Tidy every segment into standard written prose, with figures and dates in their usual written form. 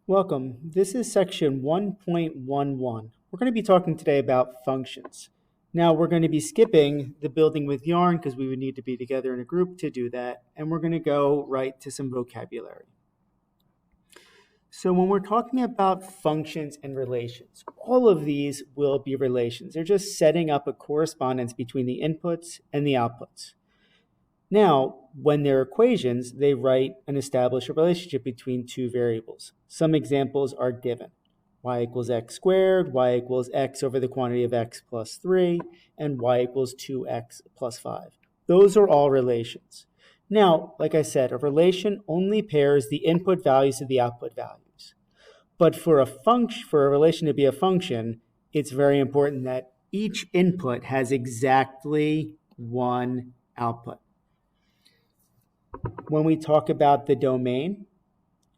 Welcome. This is section 1.11. We're going to be talking today about functions. Now we're going to be skipping the building with yarn because we would need to be together in a group to do that. And we're going to go right to some vocabulary. So when we're talking about functions and relations, all of these will be relations. They're just setting up a correspondence between the inputs and the outputs. Now, when they're equations, they write and establish a relationship between two variables. Some examples are given. Y equals x squared, y equals x over the quantity of x plus 3, and y equals 2x plus 5. Those are all relations. Now, like I said, a relation only pairs the input values to the output values. But for a relation to be a function, it's very important that each input has exactly one output. When we talk about the domain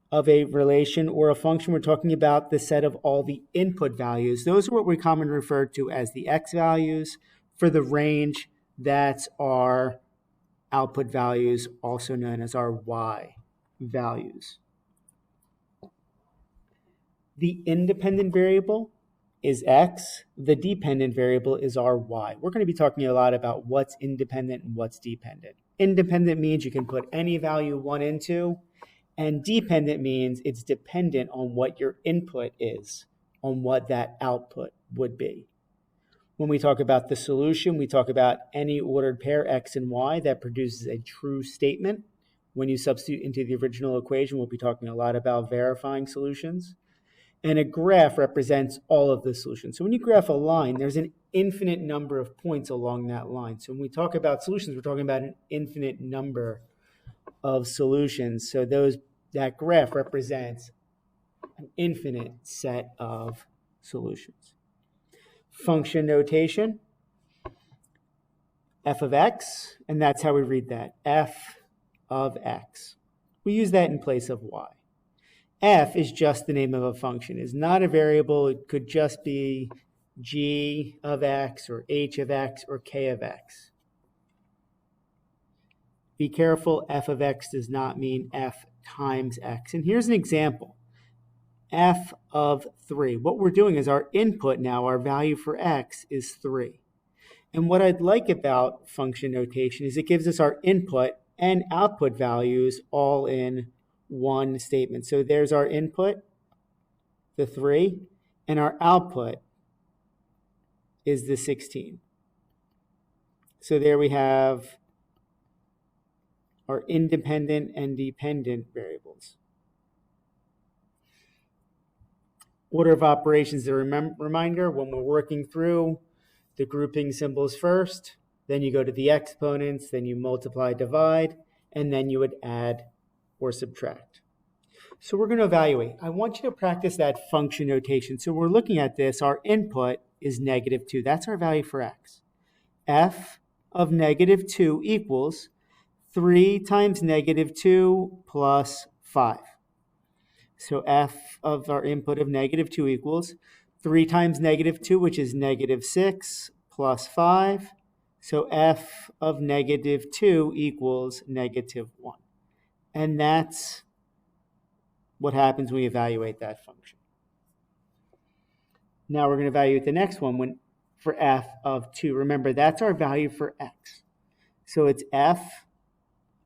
of a relation or a function, we're talking about the set of all the input values. Those are what we commonly refer to as the x values. For the range, that's our output values, also known as our y values. The independent variable is x. The dependent variable is our y. We're going to be talking a lot about what's independent and what's dependent. Independent means you can put any value one into, and dependent means it's dependent on what your input is, on what that output would be. When we talk about the solution, we talk about any ordered pair x and y that produces a true statement. When you substitute into the original equation, we'll be talking a lot about verifying solutions. And a graph represents all of the solutions. So when you graph a line, there's an infinite number of points along that line. So when we talk about solutions, we're talking about an infinite number of solutions. So that graph represents an infinite set of solutions. Function notation, f of x, and that's how we read that, f of x. We use that in place of y. F is just the name of a function. It's not a variable. It could just be g of x or h of x or k of x. Be careful, f of x does not mean f times x. And here's an example, f of 3. What we're doing is our input now, our value for x is 3. And what I'd like about function notation is it gives us our input and output values all in one statement. So there's our input, the 3, and our output is the 16. So there we have our independent and dependent variables. Order of operations, a reminder, when we're working through the grouping symbols first, then you go to the exponents, then you multiply, divide, and then you would add or subtract. So we're going to evaluate. I want you to practice that function notation. So we're looking at this. Our input is -2. That's our value for x. F of -2 equals 3 times -2 plus 5. So f of our input of -2 equals 3 times -2, which is -6, plus 5. So f of -2 equals -1. And that's what happens when we evaluate that function. Now we're going to evaluate the next one for f of 2. Remember, that's our value for x. So it's f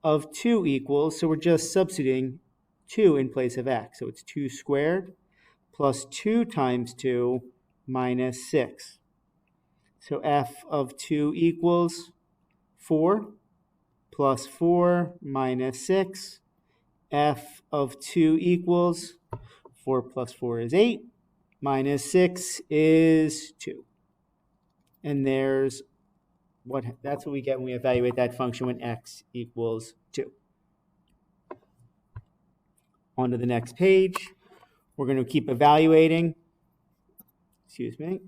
of 2 equals, so we're just substituting 2 in place of x. So it's 2 squared plus 2 times 2 minus 6. So f of 2 equals 4 plus 4 minus 6. F of 2 equals 4 plus 4 is 8, minus 6 is 2. And that's what we get when we evaluate that function when x equals 2. On to the next page. We're going to keep evaluating. Excuse me.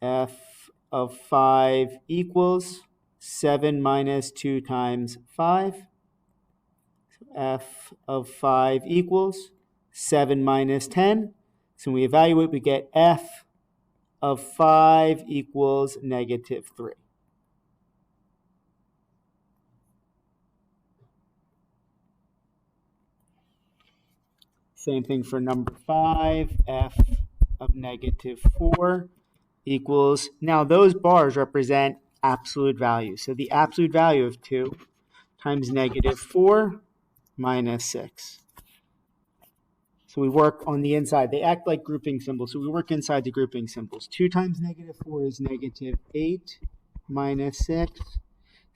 F of 5 equals 7 minus 2 times 5. So f of 5 equals 7 minus 10. So when we evaluate, we get f of 5 equals -3. Same thing for number 5, f of negative 4 equals, now those bars represent absolute value. So the absolute value of 2 times negative 4 minus 6. So we work on the inside. They act like grouping symbols, so we work inside the grouping symbols. 2 times negative 4 is negative 8 minus 6.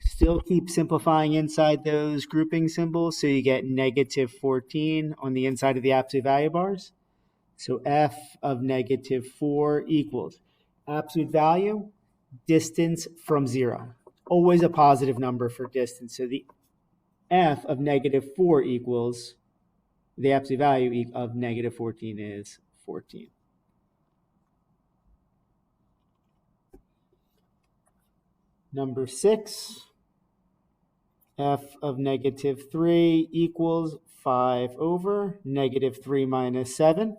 Still keep simplifying inside those grouping symbols, so you get negative 14 on the inside of the absolute value bars. So f of negative 4 equals absolute value, distance from 0. Always a positive number for distance. So the f of negative 4 equals, the absolute value of negative 14 is 14. Number 6, f of negative 3 equals 5 over negative 3 minus 7.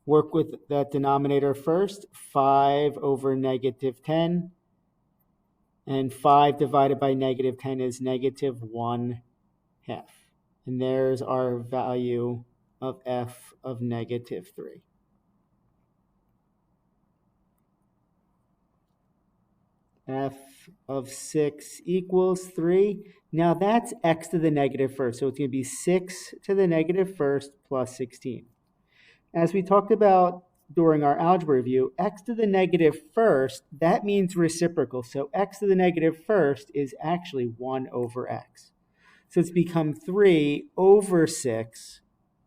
Work with that denominator first. 5 over negative 10. And 5 divided by negative 10 is negative 1/2. And there's our value of f of negative 3. F of 6 equals 3. Now that's x to the negative first. So it's going to be 6 to the negative first plus 16. As we talked about during our algebra review, x to the negative first, that means reciprocal. So x to the negative first is actually 1 over x. So it's become 3 over 6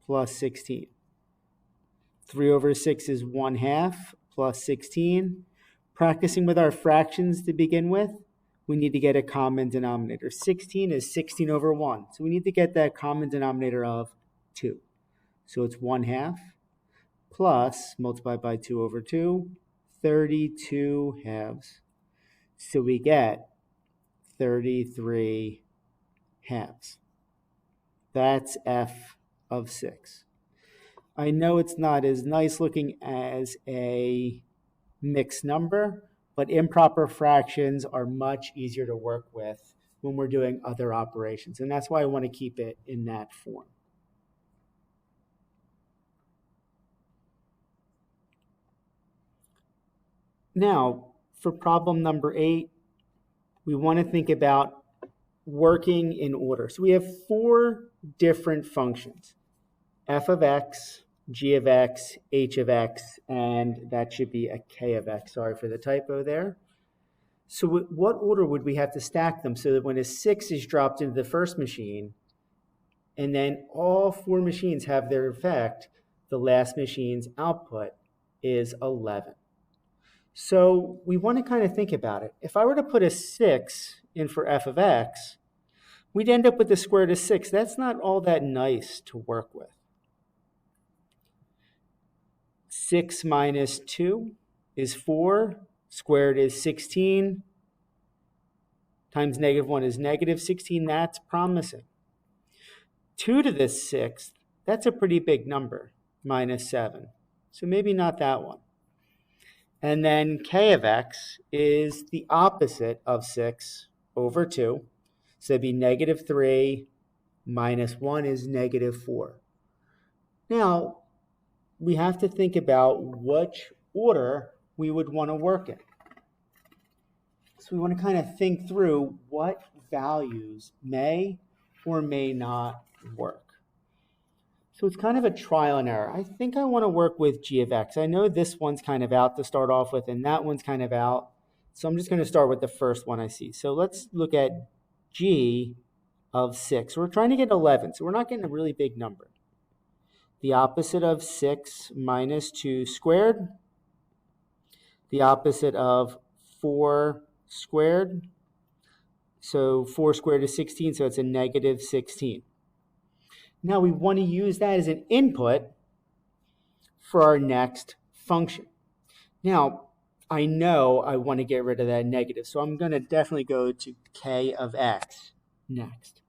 plus 16. 3 over 6 is 1/2 plus 16. Practicing with our fractions to begin with, we need to get a common denominator. 16 is 16 over 1. So we need to get that common denominator of 2. So it's 1/2 plus, multiplied by 2 over 2, 32 halves. So we get 33 halves. That's f of 6. I know it's not as nice looking as a mixed number, but improper fractions are much easier to work with when we're doing other operations. And that's why I want to keep it in that form. Now, for problem number 8, we want to think about working in order. So we have 4 different functions: f of x, g of x, h of x, and that should be a k of x. Sorry for the typo there. So what order would we have to stack them so that when a 6 is dropped into the first machine, and then all 4 machines have their effect, the last machine's output is 11. So we want to kind of think about it. If I were to put a 6 in for f of x, we'd end up with the square root of 6. That's not all that nice to work with. 6 minus 2 is 4. Square root is 16. Times negative 1 is negative 16. That's promising. 2 to the 6th, that's a pretty big number, minus 7. So maybe not that one. And then k of x is the opposite of 6 over 2. So it'd be negative 3 minus 1 is negative 4. Now, we have to think about which order we would want to work in. So we want to kind of think through what values may or may not work. So it's kind of a trial and error. I think I want to work with g of x. I know this one's kind of out to start off with, and that one's kind of out. So I'm just going to start with the first one I see. So let's look at g of 6. We're trying to get 11, so we're not getting a really big number. The opposite of 6 minus 2 squared. The opposite of 4 squared. So 4 squared is 16, so it's a negative 16. Now we want to use that as an input for our next function. Now, I know I want to get rid of that negative, so I'm going to definitely go to k of x next.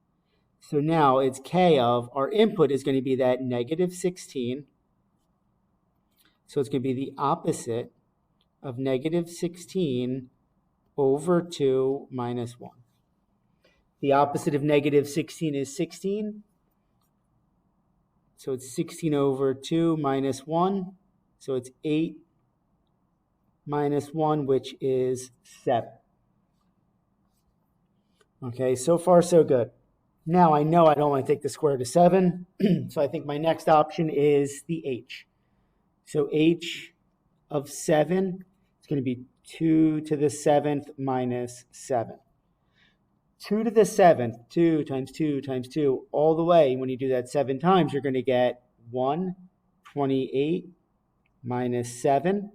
So now it's k of, our input is going to be that negative 16. So it's going to be the opposite of negative 16 over 2 minus 1. The opposite of negative 16 is 16. So it's 16 over 2 minus 1. So it's 8 minus 1, which is 7. Okay, so far so good. Now I know I don't want to take the square root of 7, so I think my next option is the h. So h of 7 is going to be 2 to the 7th minus 7. 2 to the 7th, 2 times 2 times 2, all the way. When you do that 7 times, you're going to get 128 minus 7.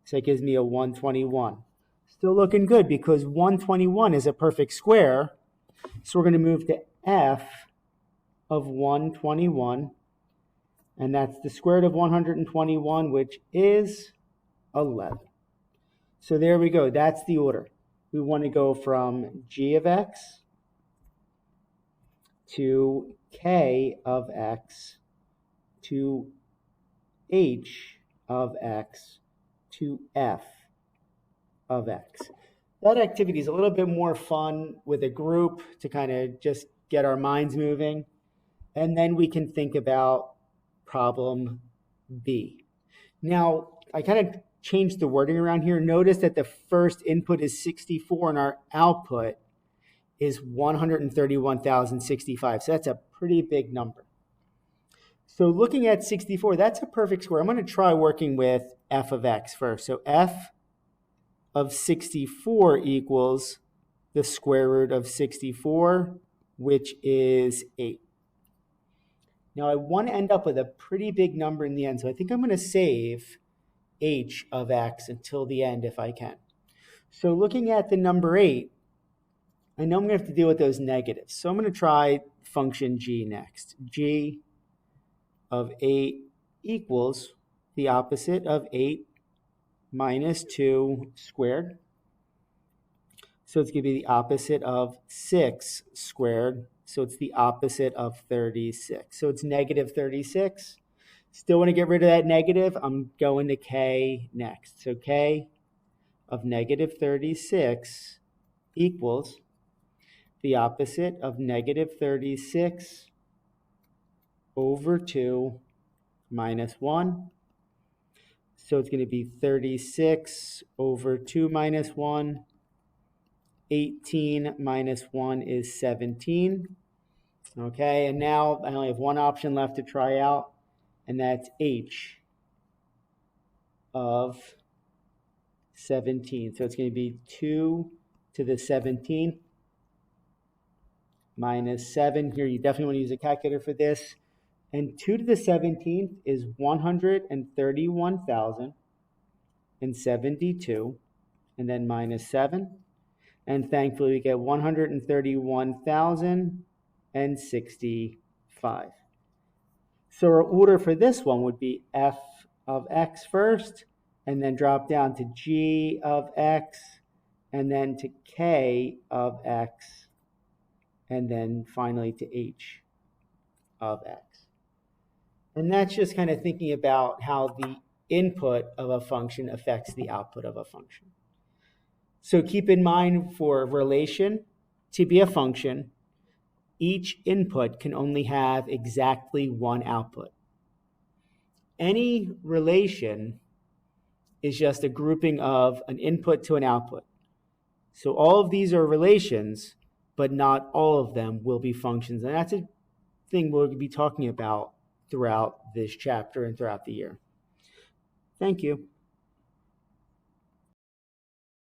So it gives me a 121. Still looking good because 121 is a perfect square. So we're going to move to f of 121. And that's the square root of 121, which is 11. So there we go. That's the order. We want to go from g of x to k of x to h of x to f of x. That activity is a little bit more fun with a group to kind of just get our minds moving. And then we can think about problem B. Now, I kind of changed the wording around here. Notice that the first input is 64 and our output is 131,065. So that's a pretty big number. So looking at 64, that's a perfect square. I'm going to try working with f of x first. So f of 64 equals the square root of 64, which is 8. Now I want to end up with a pretty big number in the end, so I think I'm going to save h of x until the end if I can. So looking at the number 8, I know I'm going to have to deal with those negatives. So I'm going to try function g next. G of 8 equals the opposite of 8 minus 2 squared. So it's going to be the opposite of 6 squared. So it's the opposite of 36. So it's negative 36. Still want to get rid of that negative. I'm going to k next. So k of negative 36 equals the opposite of negative 36 over 2 minus 1. So it's going to be 36 over 2 minus 1. 18 minus 1 is 17. Okay, and now I only have one option left to try out, and that's h of 17. So it's going to be 2 to the 17th minus 7. Here, you definitely want to use a calculator for this. And 2 to the 17th is 131,072, and then minus 7. And thankfully, we get 131,065. So our order for this one would be f of x first, and then drop down to g of x, and then to k of x, and then finally to h of x. And that's just kind of thinking about how the input of a function affects the output of a function. So keep in mind for relation to be a function, each input can only have exactly one output. Any relation is just a grouping of an input to an output. So all of these are relations, but not all of them will be functions. And that's a thing we'll be talking about throughout this chapter and throughout the year. Thank you.